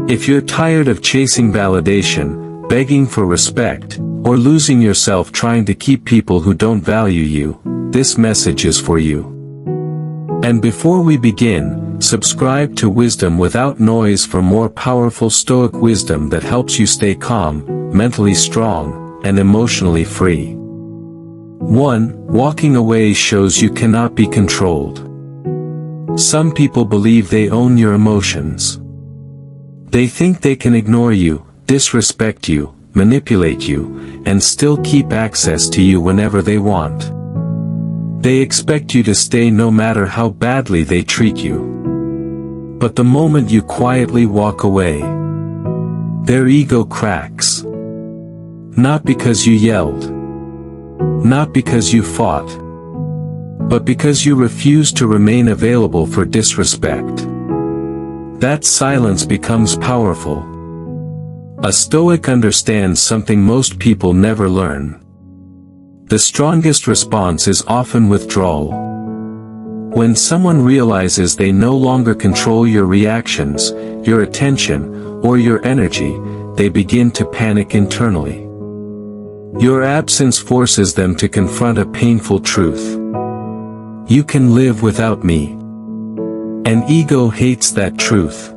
If you're tired of chasing validation, begging for respect, or losing yourself trying to keep people who don't value you, this message is for you. And before we begin, subscribe to Wisdom Without Noise for more powerful Stoic wisdom that helps you stay calm, mentally strong, and emotionally free. 1. Walking away shows you cannot be controlled. Some people believe they own your emotions. They think they can ignore you, disrespect you, manipulate you, and still keep access to you whenever they want. They expect you to stay no matter how badly they treat you. But the moment you quietly walk away, their ego cracks. Not because you yelled. Not because you fought. But because you refused to remain available for disrespect. That silence becomes powerful. A Stoic understands something most people never learn. The strongest response is often withdrawal. When someone realizes they no longer control your reactions, your attention, or your energy, they begin to panic internally. Your absence forces them to confront a painful truth. You can live without me. And ego hates that truth.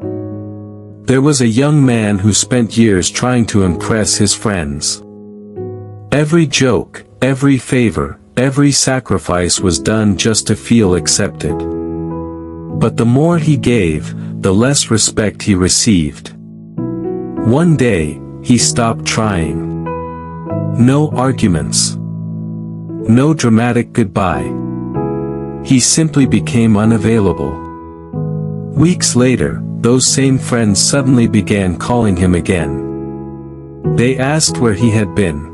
There was a young man who spent years trying to impress his friends. Every joke, every favor, every sacrifice was done just to feel accepted. But the more he gave, the less respect he received. One day, he stopped trying. No arguments. No dramatic goodbye. He simply became unavailable. Weeks later, those same friends suddenly began calling him again. They asked where he had been.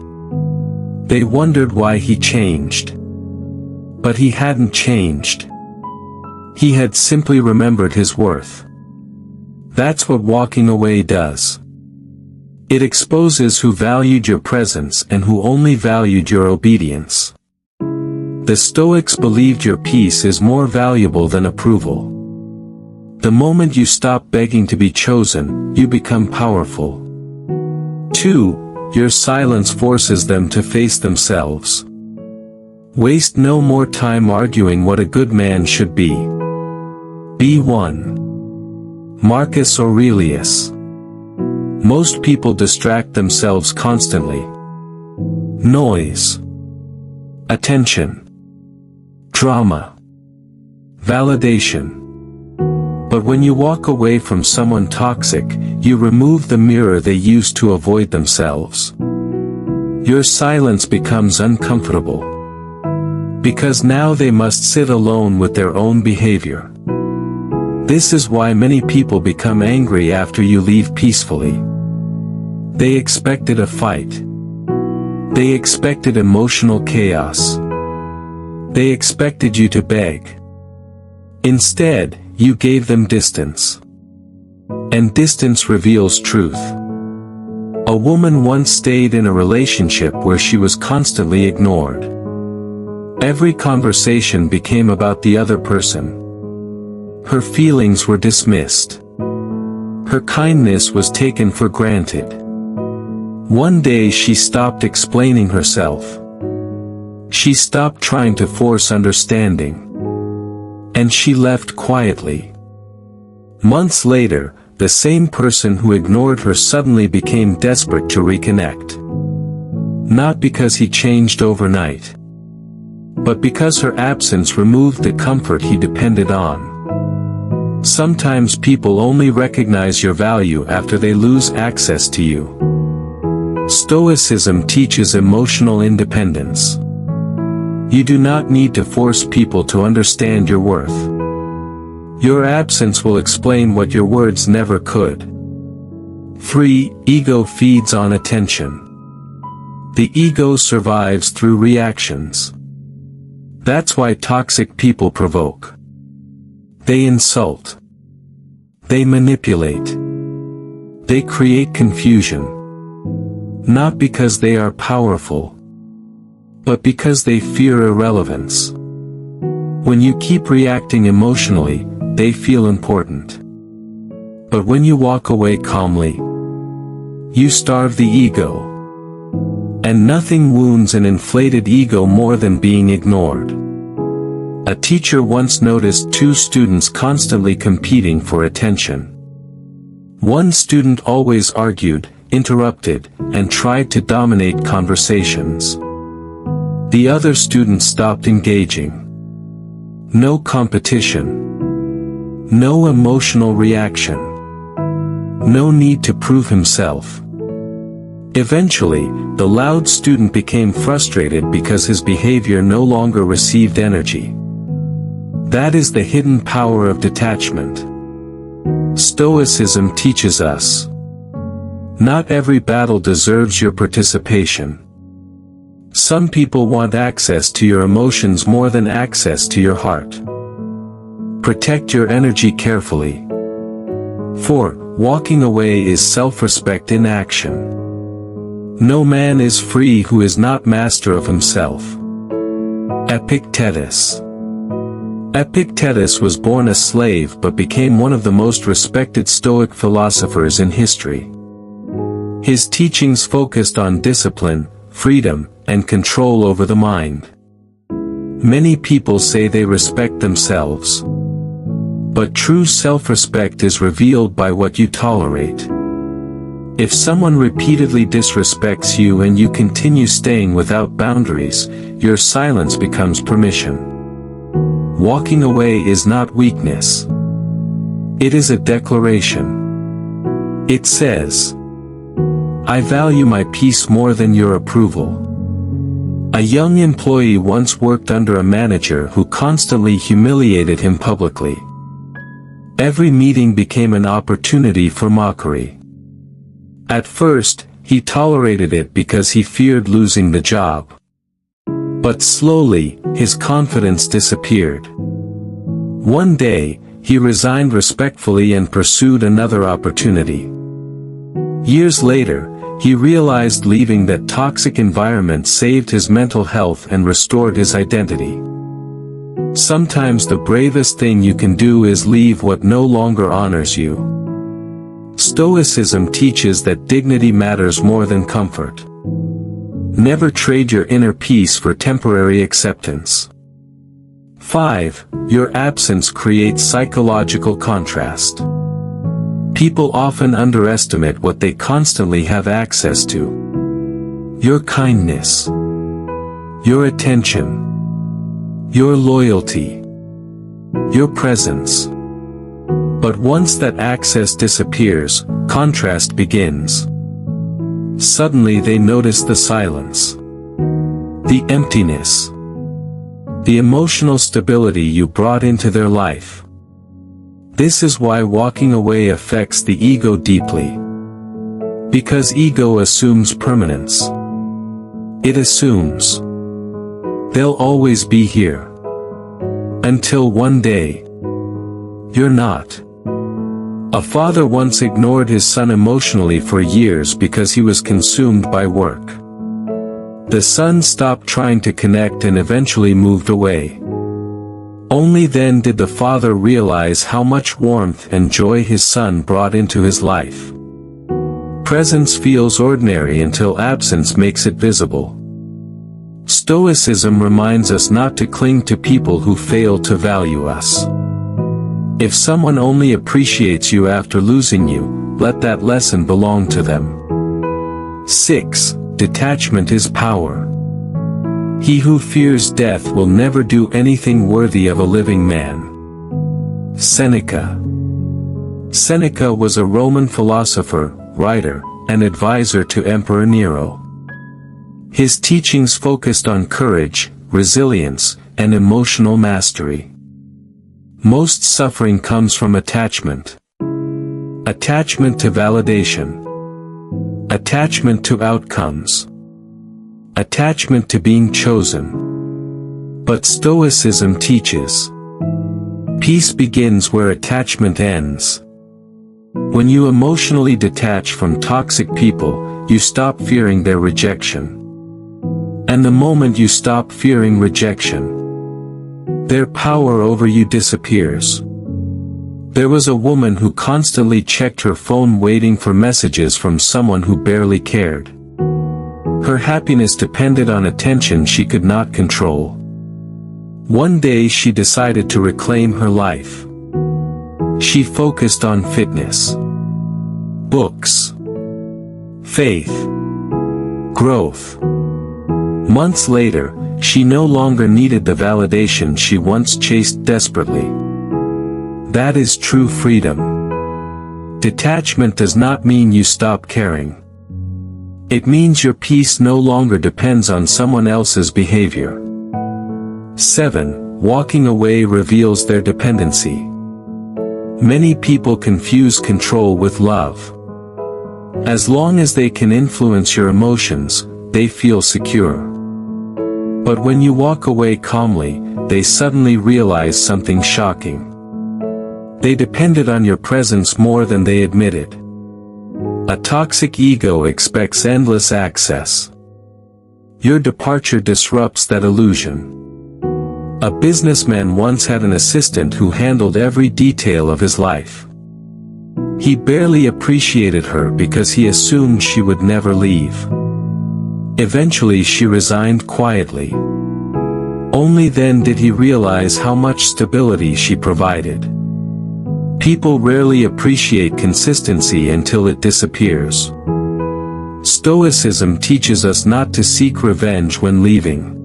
They wondered why he changed. But he hadn't changed. He had simply remembered his worth. That's what walking away does. It exposes who valued your presence and who only valued your obedience. The Stoics believed your peace is more valuable than approval. The moment you stop begging to be chosen, you become powerful. 2. Your silence forces them to face themselves. Waste no more time arguing what a good man should be. Be one. Marcus Aurelius. Most people distract themselves constantly. Noise. Attention. Drama. Validation. But when you walk away from someone toxic, you remove the mirror they used to avoid themselves. Your silence becomes uncomfortable. Because now they must sit alone with their own behavior. This is why many people become angry after you leave peacefully. They expected a fight. They expected emotional chaos. They expected you to beg. Instead, you gave them distance. And distance reveals truth. A woman once stayed in a relationship where she was constantly ignored. Every conversation became about the other person. Her feelings were dismissed. Her kindness was taken for granted. One day she stopped explaining herself. She stopped trying to force understanding. And she left quietly. Months later, the same person who ignored her suddenly became desperate to reconnect. Not because he changed overnight, but because her absence removed the comfort he depended on. Sometimes people only recognize your value after they lose access to you. Stoicism teaches emotional independence. You do not need to force people to understand your worth. Your absence will explain what your words never could. 3. Ego feeds on attention. The ego survives through reactions. That's why toxic people provoke. They insult. They manipulate. They create confusion. Not because they are powerful, but because they fear irrelevance. When you keep reacting emotionally, they feel important. But when you walk away calmly, you starve the ego. And nothing wounds an inflated ego more than being ignored. A teacher once noticed two students constantly competing for attention. One student always argued, interrupted, and tried to dominate conversations. The other student stopped engaging. No competition. No emotional reaction. No need to prove himself. Eventually, the loud student became frustrated because his behavior no longer received energy. That is the hidden power of detachment. Stoicism teaches us. Not every battle deserves your participation. Some people want access to your emotions more than access to your heart. Protect your energy carefully. 4. Walking away is self-respect in action. No man is free who is not master of himself. Epictetus. Epictetus was born a slave but became one of the most respected Stoic philosophers in history. His teachings focused on discipline, freedom, and control over the mind. Many people say they respect themselves. But true self-respect is revealed by what you tolerate. If someone repeatedly disrespects you and you continue staying without boundaries, your silence becomes permission. Walking away is not weakness. It is a declaration. It says, I value my peace more than your approval. A young employee once worked under a manager who constantly humiliated him publicly. Every meeting became an opportunity for mockery. At first, he tolerated it because he feared losing the job. But slowly, his confidence disappeared. One day, he resigned respectfully and pursued another opportunity. Years later, he realized leaving that toxic environment saved his mental health and restored his identity. Sometimes the bravest thing you can do is leave what no longer honors you. Stoicism teaches that dignity matters more than comfort. Never trade your inner peace for temporary acceptance. 5. Your absence creates psychological contrast. People often underestimate what they constantly have access to. Your kindness. Your attention. Your loyalty. Your presence. But once that access disappears, contrast begins. Suddenly they notice the silence. The emptiness. The emotional stability you brought into their life. This is why walking away affects the ego deeply. Because ego assumes permanence. It assumes they'll always be here. Until one day, you're not. A father once ignored his son emotionally for years because he was consumed by work. The son stopped trying to connect and eventually moved away. Only then did the father realize how much warmth and joy his son brought into his life. Presence feels ordinary until absence makes it visible. Stoicism reminds us not to cling to people who fail to value us. If someone only appreciates you after losing you, let that lesson belong to them. 6. Detachment is power. He who fears death will never do anything worthy of a living man. Seneca. Seneca was a Roman philosopher, writer, and advisor to Emperor Nero. His teachings focused on courage, resilience, and emotional mastery. Most suffering comes from attachment. Attachment to validation. Attachment to outcomes. Attachment to being chosen. But Stoicism teaches, peace begins where attachment ends. When you emotionally detach from toxic people, you stop fearing their rejection. And the moment you stop fearing rejection, their power over you disappears. There was a woman who constantly checked her phone waiting for messages from someone who barely cared. Her happiness depended on attention she could not control. One day she decided to reclaim her life. She focused on fitness, books, faith, growth. Months later, she no longer needed the validation she once chased desperately. That is true freedom. Detachment does not mean you stop caring. It means your peace no longer depends on someone else's behavior. 7. Walking away reveals their dependency. Many people confuse control with love. As long as they can influence your emotions, they feel secure. But when you walk away calmly, they suddenly realize something shocking. They depended on your presence more than they admitted. A toxic ego expects endless access. Your departure disrupts that illusion. A businessman once had an assistant who handled every detail of his life. He barely appreciated her because he assumed she would never leave. Eventually she resigned quietly. Only then did he realize how much stability she provided. People rarely appreciate consistency until it disappears. Stoicism teaches us not to seek revenge when leaving.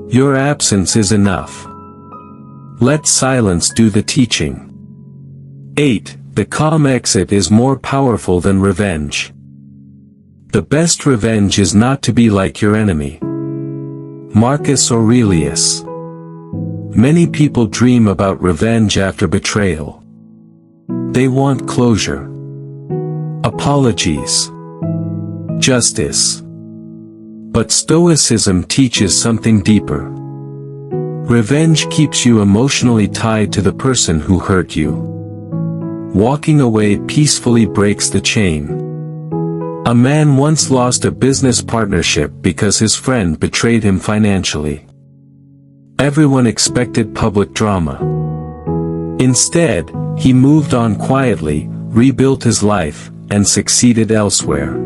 Your absence is enough. Let silence do the teaching. 8. The calm exit is more powerful than revenge. The best revenge is not to be like your enemy. Marcus Aurelius. Many people dream about revenge after betrayal. They want closure, apologies, justice. But Stoicism teaches something deeper. Revenge keeps you emotionally tied to the person who hurt you. Walking away peacefully breaks the chain. A man once lost a business partnership because his friend betrayed him financially. Everyone expected public drama. Instead, he moved on quietly, rebuilt his life, and succeeded elsewhere.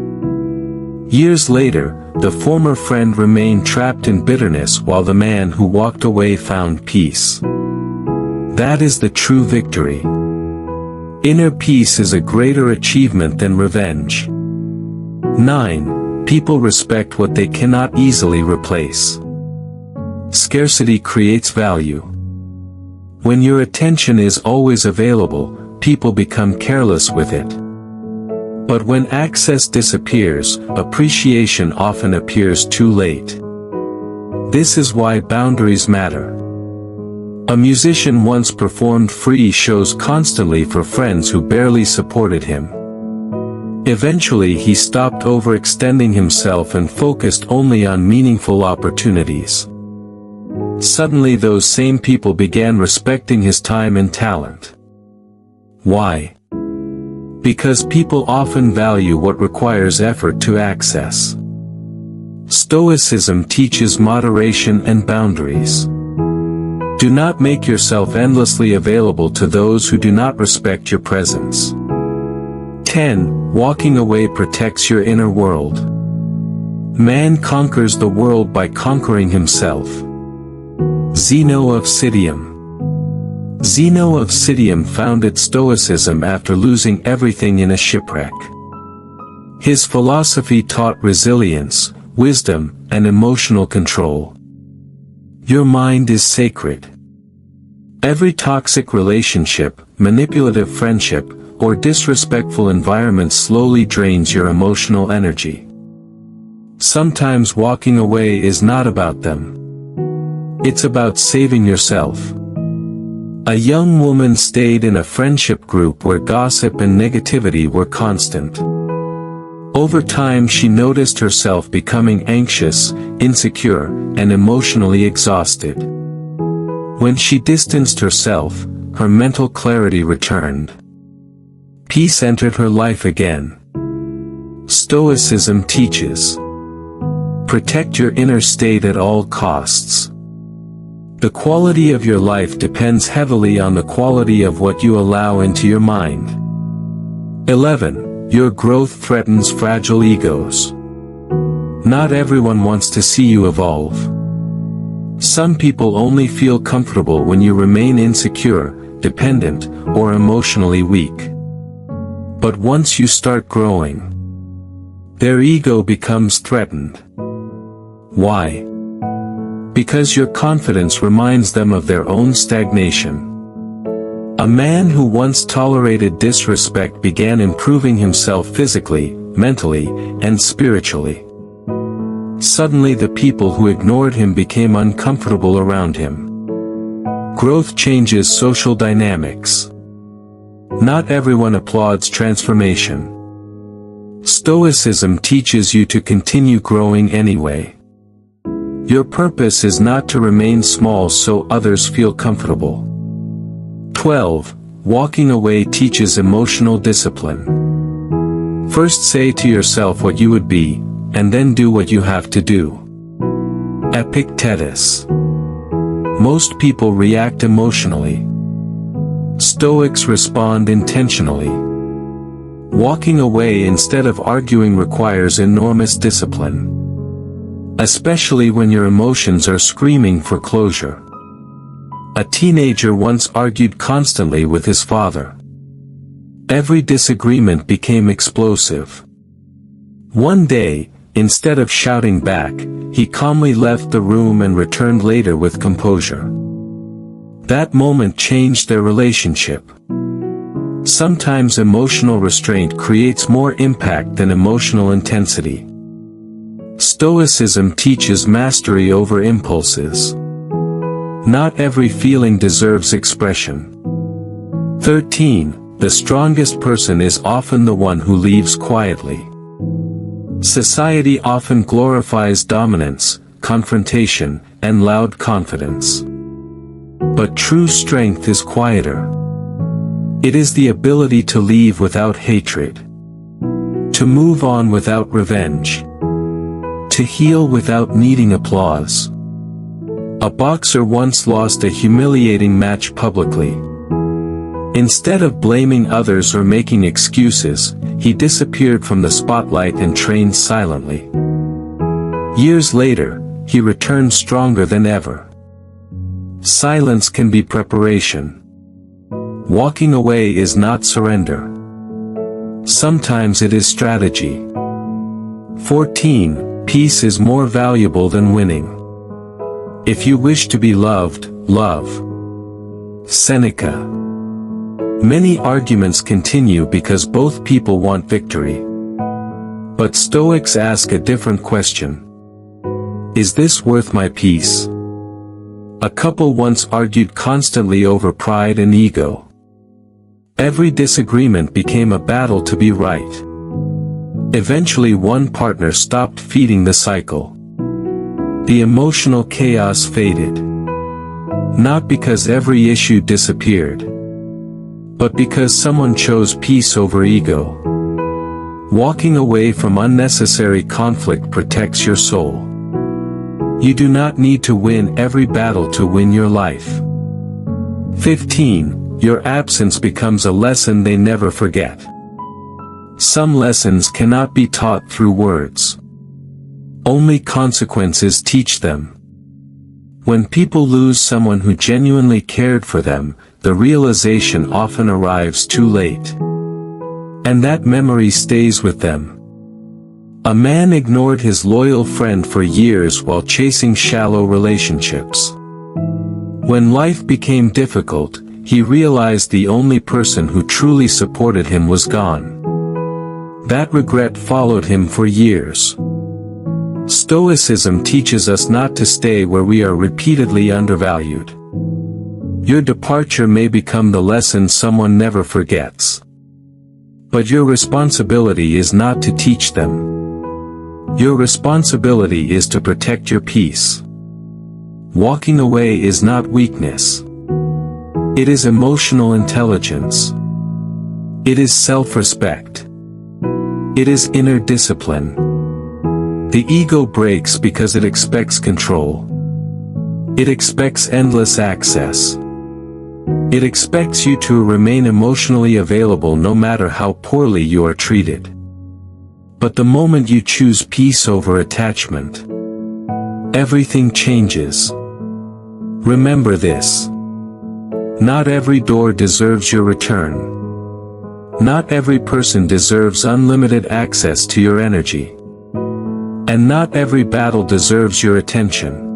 Years later, the former friend remained trapped in bitterness while the man who walked away found peace. That is the true victory. Inner peace is a greater achievement than revenge. 9. People respect what they cannot easily replace. Scarcity creates value. When your attention is always available, people become careless with it. But when access disappears, appreciation often appears too late. This is why boundaries matter. A musician once performed free shows constantly for friends who barely supported him. Eventually he stopped overextending himself and focused only on meaningful opportunities. Suddenly those same people began respecting his time and talent. Why? Because people often value what requires effort to access. Stoicism teaches moderation and boundaries. Do not make yourself endlessly available to those who do not respect your presence. 10. Walking away protects your inner world. Man conquers the world by conquering himself. Zeno of Citium. Zeno of Citium founded Stoicism after losing everything in a shipwreck. His philosophy taught resilience, wisdom, and emotional control. Your mind is sacred. Every toxic relationship, manipulative friendship, or disrespectful environment slowly drains your emotional energy. Sometimes walking away is not about them. It's about saving yourself. A young woman stayed in a friendship group where gossip and negativity were constant. Over time she noticed herself becoming anxious, insecure, and emotionally exhausted. When she distanced herself, her mental clarity returned. Peace entered her life again. Stoicism teaches: protect your inner state at all costs. The quality of your life depends heavily on the quality of what you allow into your mind. 11. Your growth threatens fragile egos. Not everyone wants to see you evolve. Some people only feel comfortable when you remain insecure, dependent, or emotionally weak. But once you start growing, their ego becomes threatened. Why? Because your confidence reminds them of their own stagnation. A man who once tolerated disrespect began improving himself physically, mentally, and spiritually. Suddenly the people who ignored him became uncomfortable around him. Growth changes social dynamics. Not everyone applauds transformation. Stoicism teaches you to continue growing anyway. Your purpose is not to remain small so others feel comfortable. 12. Walking away teaches emotional discipline. First say to yourself what you would be, and then do what you have to do. Epictetus. Most people react emotionally. Stoics respond intentionally. Walking away instead of arguing requires enormous discipline. Especially when your emotions are screaming for closure. A teenager once argued constantly with his father. Every disagreement became explosive. One day, instead of shouting back, he calmly left the room and returned later with composure. That moment changed their relationship. Sometimes emotional restraint creates more impact than emotional intensity. Stoicism teaches mastery over impulses. Not every feeling deserves expression. 13. The strongest person is often the one who leaves quietly. Society often glorifies dominance, confrontation, and loud confidence. But true strength is quieter. It is the ability to leave without hatred. To move on without revenge. To heal without needing applause. A boxer once lost a humiliating match publicly. Instead of blaming others or making excuses, he disappeared from the spotlight and trained silently. Years later, he returned stronger than ever. Silence can be preparation. Walking away is not surrender. Sometimes it is strategy. 14. Peace is more valuable than winning. If you wish to be loved, love. Seneca. Many arguments continue because both people want victory. But Stoics ask a different question. Is this worth my peace? A couple once argued constantly over pride and ego. Every disagreement became a battle to be right. Eventually one partner stopped feeding the cycle. The emotional chaos faded. Not because every issue disappeared, but because someone chose peace over ego. Walking away from unnecessary conflict protects your soul. You do not need to win every battle to win your life. 15. Your absence becomes a lesson they never forget. Some lessons cannot be taught through words. Only consequences teach them. When people lose someone who genuinely cared for them, the realization often arrives too late. And that memory stays with them. A man ignored his loyal friend for years while chasing shallow relationships. When life became difficult, he realized the only person who truly supported him was gone. That regret followed him for years. Stoicism teaches us not to stay where we are repeatedly undervalued. Your departure may become the lesson someone never forgets. But your responsibility is not to teach them. Your responsibility is to protect your peace. Walking away is not weakness. It is emotional intelligence. It is self-respect. It is inner discipline. The ego breaks because it expects control. It expects endless access. It expects you to remain emotionally available no matter how poorly you are treated. But the moment you choose peace over attachment, everything changes. Remember this. Not every door deserves your return. Not every person deserves unlimited access to your energy. And not every battle deserves your attention.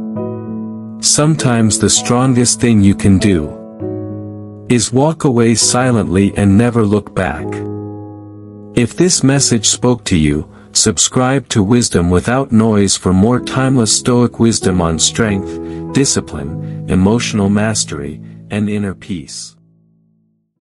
Sometimes the strongest thing you can do is walk away silently and never look back. If this message spoke to you, subscribe to Wisdom Without Noise for more timeless Stoic wisdom on strength, discipline, emotional mastery, and inner peace.